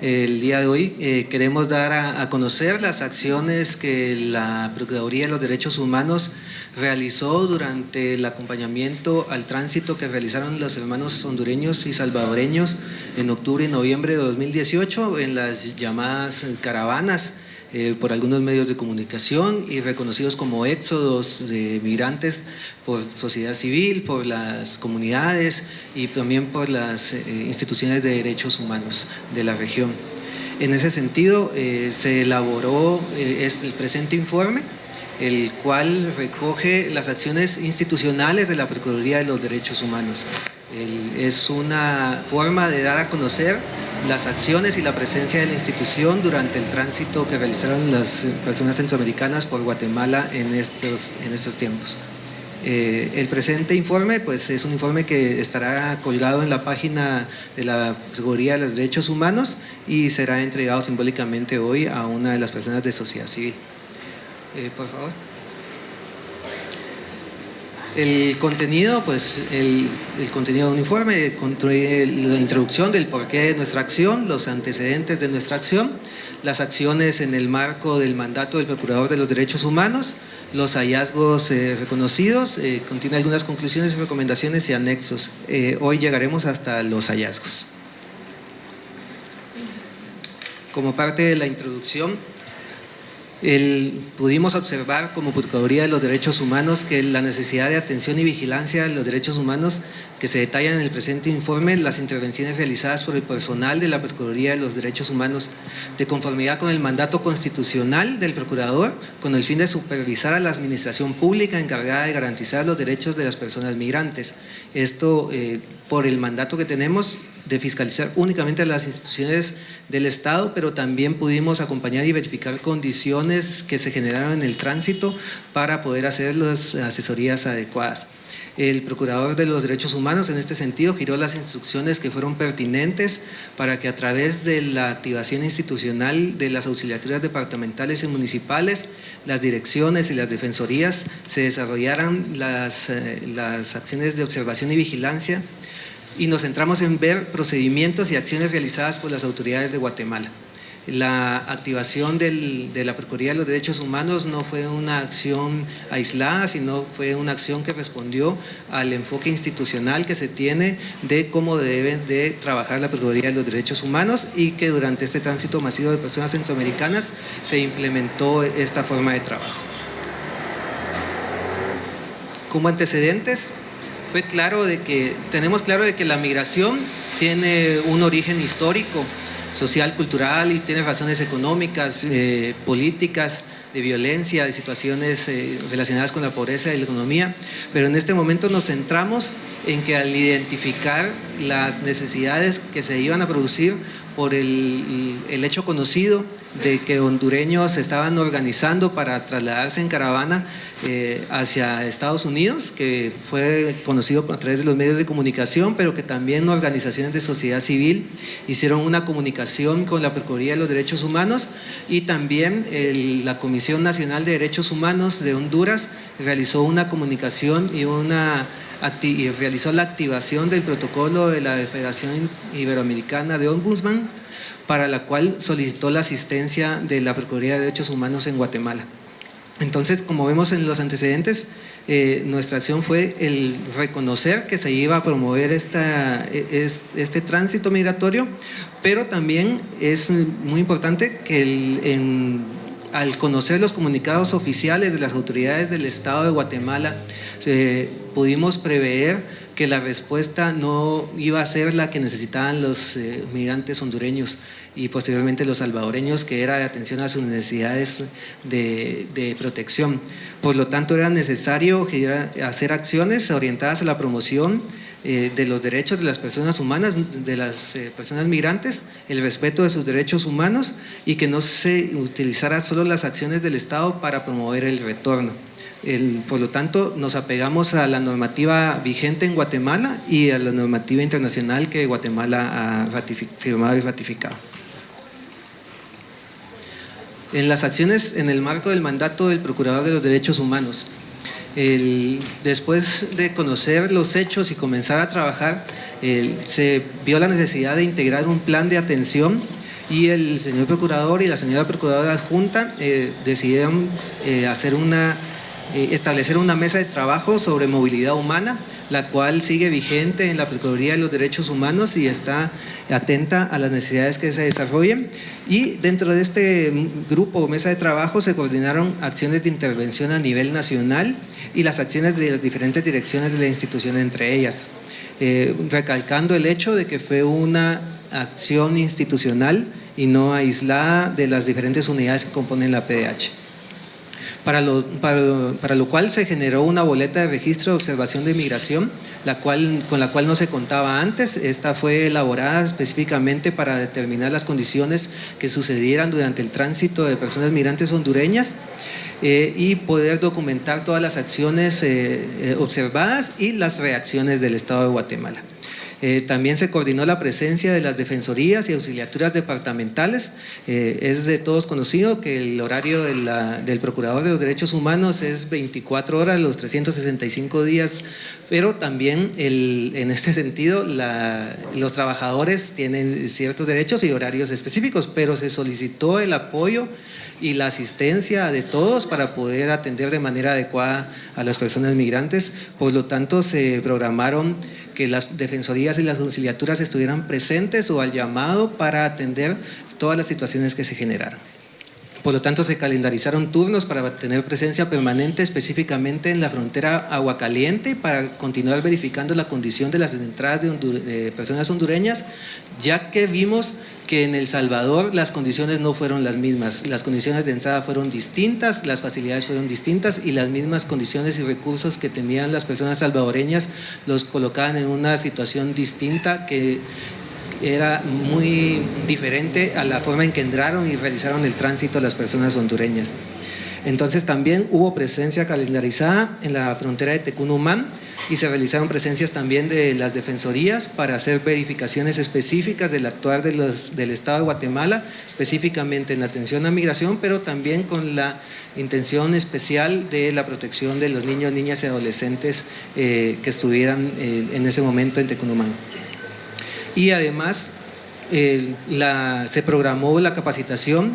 El día de hoy queremos dar a conocer las acciones que la Procuraduría de los Derechos Humanos realizó durante el acompañamiento al tránsito que realizaron los hermanos hondureños y salvadoreños en octubre y noviembre de 2018 en las llamadas caravanas por algunos medios de comunicación y reconocidos como éxodos de migrantes por sociedad civil, por las comunidades y también por las instituciones de derechos humanos de la región. En ese sentido, se elaboró el presente informe, el cual recoge las acciones institucionales de la Procuraduría de los Derechos Humanos. Es una forma de dar a conocer las acciones y la presencia de la institución durante el tránsito que realizaron las personas centroamericanas por Guatemala en estos tiempos. El presente informe pues, es un informe que estará colgado en la página de la Procuraduría de los Derechos Humanos y será entregado simbólicamente hoy a una de las personas de sociedad civil. Por favor. El contenido, pues el contenido de un informe, la introducción del porqué de nuestra acción, los antecedentes de nuestra acción, las acciones en el marco del mandato del Procurador de los Derechos Humanos, los hallazgos reconocidos, contiene algunas conclusiones, recomendaciones y anexos. Hoy llegaremos hasta los hallazgos. Como parte de la introducción, pudimos observar como Procuraduría de los Derechos Humanos que la necesidad de atención y vigilancia de los derechos humanos que se detallan en el presente informe, las intervenciones realizadas por el personal de la Procuraduría de los Derechos Humanos de conformidad con el mandato constitucional del Procurador, con el fin de supervisar a la administración pública encargada de garantizar los derechos de las personas migrantes. Esto por el mandato que tenemos de fiscalizar únicamente a las instituciones del Estado, pero también pudimos acompañar y verificar condiciones que se generaron en el tránsito para poder hacer las asesorías adecuadas. El Procurador de los Derechos Humanos en este sentido giró las instrucciones que fueron pertinentes para que a través de la activación institucional de las auxiliaturas departamentales y municipales, las direcciones y las defensorías se desarrollaran las acciones de observación y vigilancia y nos centramos en ver procedimientos y acciones realizadas por las autoridades de Guatemala. La activación de la Procuraduría de los Derechos Humanos no fue una acción aislada, sino fue una acción que respondió al enfoque institucional que se tiene de cómo deben de trabajar la Procuraduría de los Derechos Humanos y que durante este tránsito masivo de personas centroamericanas se implementó esta forma de trabajo. Como antecedentes, tenemos claro de que la migración tiene un origen histórico, social, cultural y tiene razones económicas, políticas, de violencia, de situaciones relacionadas con la pobreza y la economía, pero en este momento nos centramos en que al identificar las necesidades que se iban a producir por el hecho conocido de que hondureños se estaban organizando para trasladarse en caravana hacia Estados Unidos, que fue conocido a través de los medios de comunicación, pero que también organizaciones de sociedad civil hicieron una comunicación con la Procuraduría de los Derechos Humanos y también la Comisión Nacional de Derechos Humanos de Honduras realizó una comunicación y realizó la activación del protocolo de la Federación Iberoamericana de Ombudsman, para la cual solicitó la asistencia de la Procuraduría de Derechos Humanos en Guatemala. Entonces, como vemos en los antecedentes, nuestra acción fue el reconocer que se iba a promover este tránsito migratorio, pero también es muy importante que al conocer los comunicados oficiales de las autoridades del Estado de Guatemala, pudimos prever que la respuesta no iba a ser la que necesitaban los migrantes hondureños y posteriormente los salvadoreños, que era de atención a sus necesidades de protección. Por lo tanto, era necesario hacer acciones orientadas a la promoción de los derechos de las personas humanas, de las personas migrantes, el respeto de sus derechos humanos y que no se utilizara solo las acciones del Estado para promover el retorno. Por lo tanto, nos apegamos a la normativa vigente en Guatemala y a la normativa internacional que Guatemala ha firmado y ratificado. En las acciones en el marco del mandato del Procurador de los Derechos Humanos, después de conocer los hechos y comenzar a trabajar, se vio la necesidad de integrar un plan de atención y el señor procurador y la señora procuradora adjunta decidieron establecer una mesa de trabajo sobre movilidad humana, la cual sigue vigente en la Procuraduría de los Derechos Humanos y está atenta a las necesidades que se desarrollen. Y dentro de este grupo o mesa de trabajo se coordinaron acciones de intervención a nivel nacional y las acciones de las diferentes direcciones de la institución entre ellas, recalcando el hecho de que fue una acción institucional y no aislada de las diferentes unidades que componen la PDH. Para lo cual se generó una boleta de registro de observación de migración, con la cual no se contaba antes. Esta fue elaborada específicamente para determinar las condiciones que sucedieran durante el tránsito de personas migrantes hondureñas y poder documentar todas las acciones observadas y las reacciones del Estado de Guatemala. También se coordinó la presencia de las defensorías y auxiliaturas departamentales. Es de todos conocido que el horario del Procurador de los Derechos Humanos es 24 horas, los 365 días, pero también en este sentido los trabajadores tienen ciertos derechos y horarios específicos, pero se solicitó el apoyo y la asistencia de todos para poder atender de manera adecuada a las personas migrantes. Por lo tanto, se programaron que las defensorías y las auxiliaturas estuvieran presentes o al llamado para atender todas las situaciones que se generaron. Por lo tanto, se calendarizaron turnos para tener presencia permanente específicamente en la frontera Agua Caliente para continuar verificando la condición de las entradas de personas hondureñas, ya que vimos que en El Salvador las condiciones no fueron las mismas, las condiciones de entrada fueron distintas, las facilidades fueron distintas y las mismas condiciones y recursos que tenían las personas salvadoreñas los colocaban en una situación distinta que era muy diferente a la forma en que entraron y realizaron el tránsito las personas hondureñas. Entonces también hubo presencia calendarizada en la frontera de Tecunumán y se realizaron presencias también de las defensorías para hacer verificaciones específicas del actuar del Estado de Guatemala, específicamente en la atención a migración, pero también con la intención especial de la protección de los niños, niñas y adolescentes que estuvieran en ese momento en Tecunumán. Y además se programó la capacitación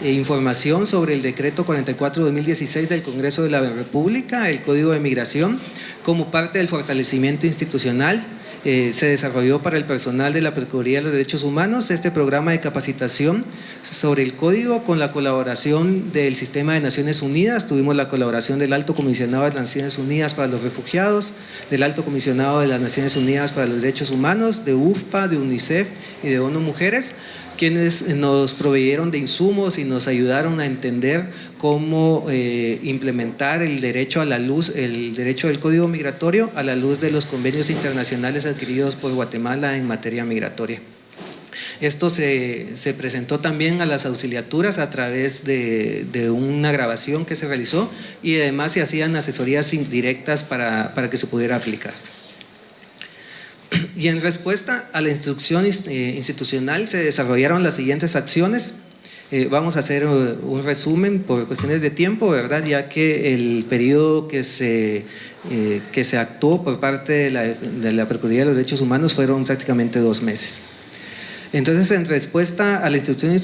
e información sobre el decreto 44/2016 del Congreso de la República, el Código de Migración, como parte del fortalecimiento institucional. Se desarrolló para el personal de la Procuraduría de los Derechos Humanos este programa de capacitación sobre el código con la colaboración del Sistema de Naciones Unidas. Tuvimos la colaboración del Alto Comisionado de las Naciones Unidas para los Refugiados, del Alto Comisionado de las Naciones Unidas para los Derechos Humanos, de UFPA, de UNICEF y de ONU Mujeres, quienes nos proveyeron de insumos y nos ayudaron a entender cómo implementar el derecho a la luz, el derecho del Código Migratorio a la luz de los convenios internacionales adquiridos por Guatemala en materia migratoria. Esto se presentó también a las auxiliaturas a través de una grabación que se realizó y además se hacían asesorías indirectas para que se pudiera aplicar. Y en respuesta a la instrucción institucional se desarrollaron las siguientes acciones. Vamos a hacer un resumen por cuestiones de tiempo, ¿verdad? Ya que el periodo que se actuó por parte de la Procuraduría de los Derechos Humanos fueron prácticamente 2 meses. Entonces, en respuesta a la instrucción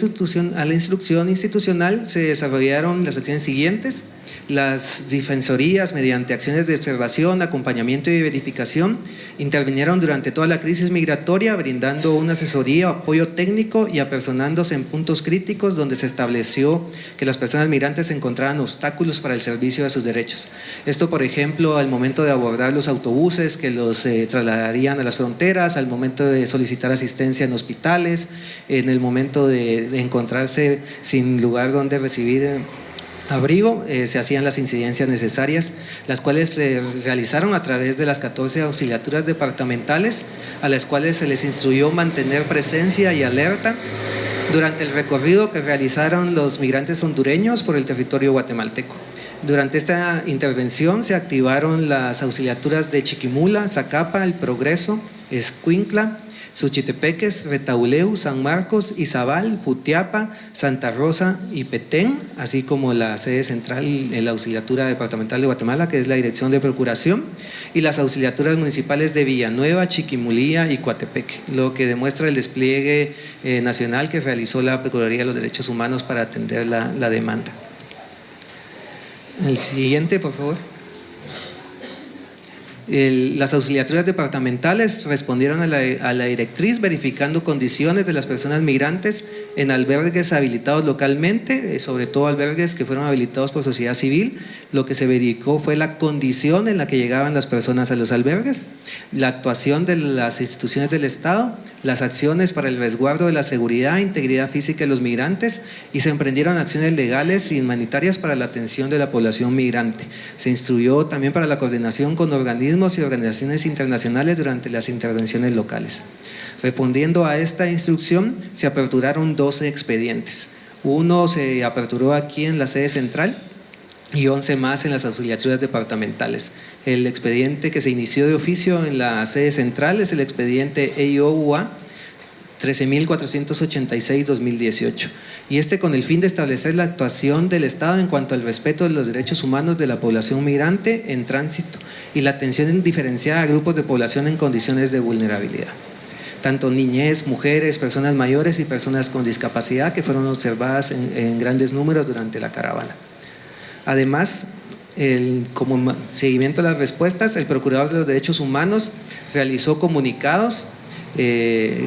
institucional se desarrollaron las acciones siguientes. Las defensorías, mediante acciones de observación, acompañamiento y verificación, intervinieron durante toda la crisis migratoria, brindando una asesoría, apoyo técnico y apersonándose en puntos críticos donde se estableció que las personas migrantes encontraban obstáculos para el servicio de sus derechos. Esto, por ejemplo, al momento de abordar los autobuses que los trasladarían a las fronteras, al momento de solicitar asistencia en hospitales, en el momento de encontrarse sin lugar donde recibir abrigo, se hacían las incidencias necesarias, las cuales se realizaron a través de las 14 auxiliaturas departamentales, a las cuales se les instruyó mantener presencia y alerta durante el recorrido que realizaron los migrantes hondureños por el territorio guatemalteco. Durante esta intervención se activaron las auxiliaturas de Chiquimula, Zacapa, El Progreso, Escuintla, Suchitepeques, Retauleu, San Marcos, Izabal, Jutiapa, Santa Rosa y Petén, así como la sede central en la Auxiliatura Departamental de Guatemala, que es la Dirección de Procuración, y las auxiliaturas municipales de Villanueva, Chiquimulía y Coatepeque, lo que demuestra el despliegue nacional que realizó la Procuraduría de los Derechos Humanos para atender la demanda. El siguiente, por favor. Las auxiliaturas departamentales respondieron a la directriz verificando condiciones de las personas migrantes en albergues habilitados localmente, sobre todo albergues que fueron habilitados por sociedad civil. Lo que se verificó fue la condición en la que llegaban las personas a los albergues, la actuación de las instituciones del Estado, las acciones para el resguardo de la seguridad e integridad física de los migrantes, y se emprendieron acciones legales y humanitarias para la atención de la población migrante. Se instruyó también para la coordinación con organismos y organizaciones internacionales durante las intervenciones locales. Respondiendo a esta instrucción, se aperturaron 12 expedientes. Uno se aperturó aquí en la sede central y 11 más en las auxiliaturas departamentales. El expediente que se inició de oficio en la sede central es el expediente EIOUA 13.486-2018, y con el fin de establecer la actuación del Estado en cuanto al respeto de los derechos humanos de la población migrante en tránsito y la atención diferenciada a grupos de población en condiciones de vulnerabilidad, tanto niñez, mujeres, personas mayores y personas con discapacidad, que fueron observadas en grandes números durante la caravana. Además, como seguimiento a las respuestas, el Procurador de los Derechos Humanos realizó comunicados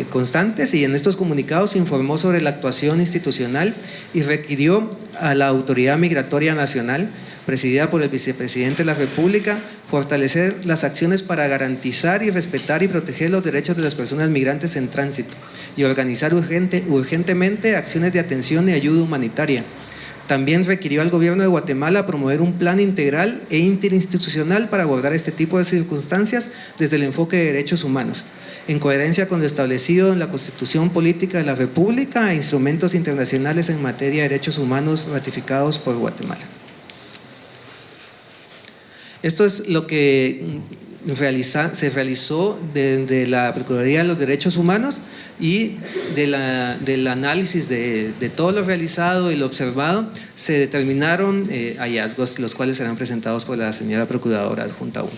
constantes, y en estos comunicados informó sobre la actuación institucional y requirió a la Autoridad Migratoria Nacional, presidida por el Vicepresidente de la República, fortalecer las acciones para garantizar y respetar y proteger los derechos de las personas migrantes en tránsito y organizar urgentemente acciones de atención y ayuda humanitaria. También requirió al Gobierno de Guatemala promover un plan integral e interinstitucional para abordar este tipo de circunstancias desde el enfoque de derechos humanos, en coherencia con lo establecido en la Constitución Política de la República e instrumentos internacionales en materia de derechos humanos ratificados por Guatemala. Esto es lo que se realizó de la Procuraduría de los Derechos Humanos, y del análisis de todo lo realizado y lo observado se determinaron hallazgos, los cuales serán presentados por la señora Procuradora Adjunta 1.